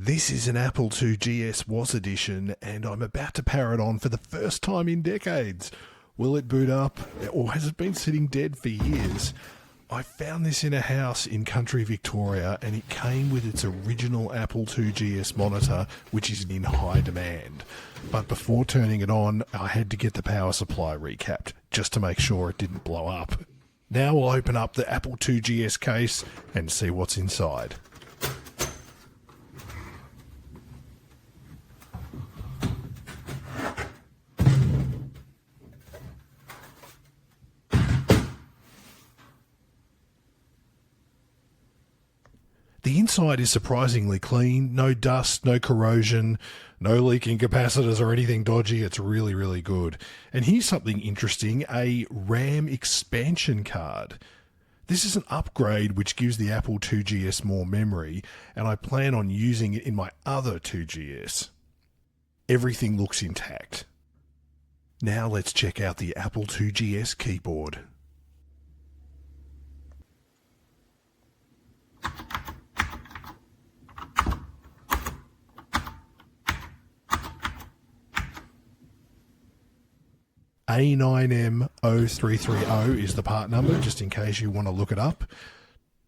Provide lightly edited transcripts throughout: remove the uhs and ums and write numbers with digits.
This is an Apple IIgs Woz Edition, and I'm about to power it on for the first time in decades. Will it boot up, or has it been sitting dead for years? I found this in a house in country Victoria, and it came with its original Apple IIgs monitor, which is in high demand. But before turning it on, I had to get the power supply recapped, just to make sure it didn't blow up. Now we'll open up the Apple IIgs case and see what's inside. The inside is surprisingly clean, no dust, no corrosion, no leaking capacitors or anything dodgy. It's really, really good. And here's something interesting, a RAM expansion card. This is an upgrade which gives the Apple IIgs more memory, and I plan on using it in my other IIgs. Everything looks intact. Now let's check out the Apple IIgs keyboard. A9M0330 is the part number, just in case you want to look it up.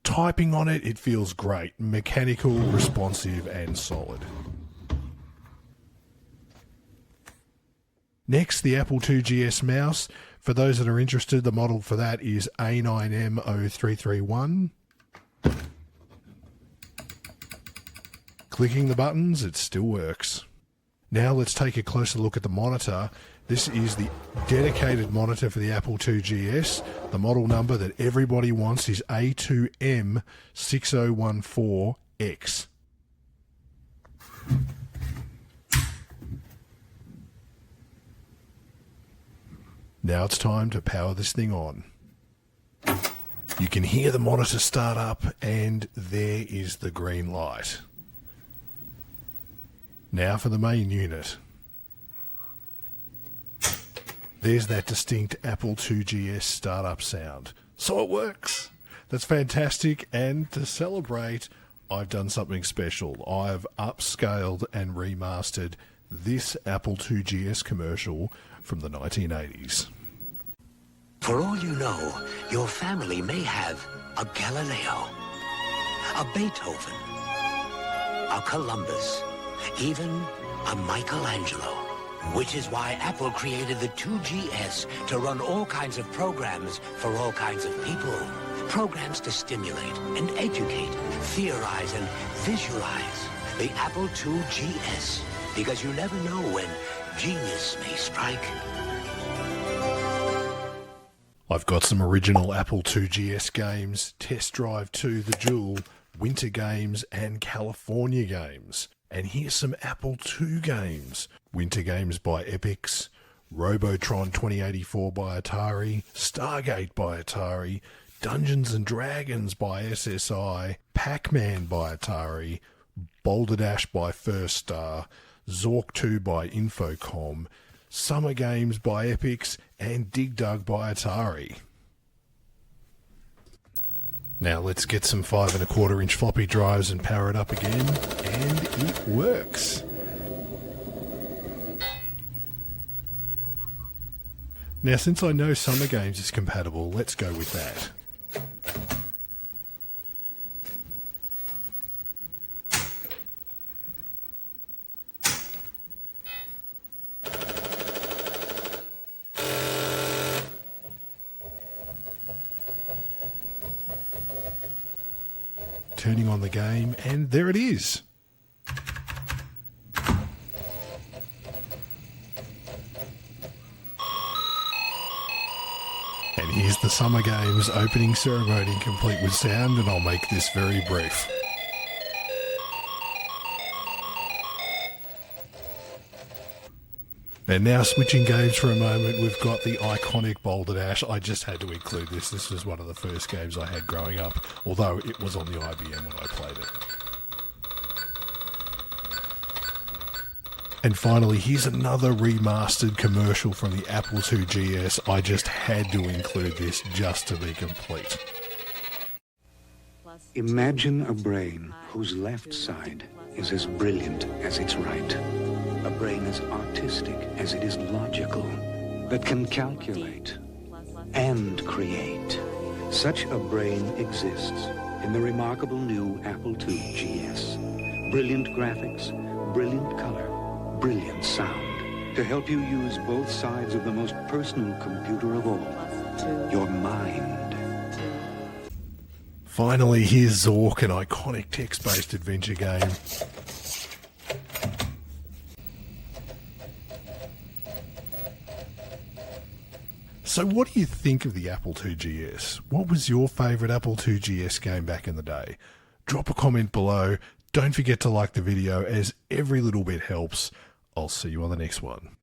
Typing on it, it feels great. Mechanical, responsive, and solid. Next, the Apple IIgs mouse. For those that are interested, the model for that is A9M0331. Clicking the buttons, it still works. Now let's take a closer look at the monitor. This is the dedicated monitor for the Apple IIgs. The model number that everybody wants is A2M6014X. Now it's time to power this thing on. You can hear the monitor start up, and there is the green light. Now for the main unit. There's that distinct Apple IIgs startup sound. So it works. That's fantastic. And to celebrate, I've done something special. I've upscaled and remastered this Apple IIgs commercial from the 1980s. For all you know, your family may have a Galileo, a Beethoven, a Columbus, even a Michelangelo. Which is why Apple created the IIgs to run all kinds of programs for all kinds of people. Programs to stimulate and educate, theorize and visualize. The Apple IIgs, because you never know when genius may strike. I've got some original Apple IIgs games, Test Drive 2, The Jewel, Winter Games and California Games. And here's some Apple II games. Winter Games by Epyx, Robotron 2084 by Atari, Stargate by Atari, Dungeons and Dragons by SSI, Pac-Man by Atari, Boulderdash by First Star, Zork 2 by Infocom, Summer Games by Epyx, and Dig Dug by Atari. Now let's get some 5 1/4 inch floppy drives and power it up again, and it works. Now since I know Summer Games is compatible, let's go with that. Turning on the game, and there it is. And here's the Summer Games opening ceremony complete with sound, and I'll make this very brief. And now switching games for a moment, we've got the iconic Boulderdash. I just had to include this. This was one of the first games I had growing up, although it was on the IBM when I played it. And finally, here's another remastered commercial from the Apple IIgs. I just had to include this just to be complete. Imagine a brain whose left side is as brilliant as it's right. A brain as artistic as it is logical, that can calculate and create. Such a brain exists in the remarkable new Apple II GS. Brilliant graphics, brilliant color, brilliant sound, to help you use both sides of the most personal computer of all, your mind. Finally, here's Zork, an iconic text-based adventure game. So what do you think of the Apple II GS? What was your favourite Apple II GS game back in the day? Drop a comment below. Don't forget to like the video, as every little bit helps. I'll see you on the next one.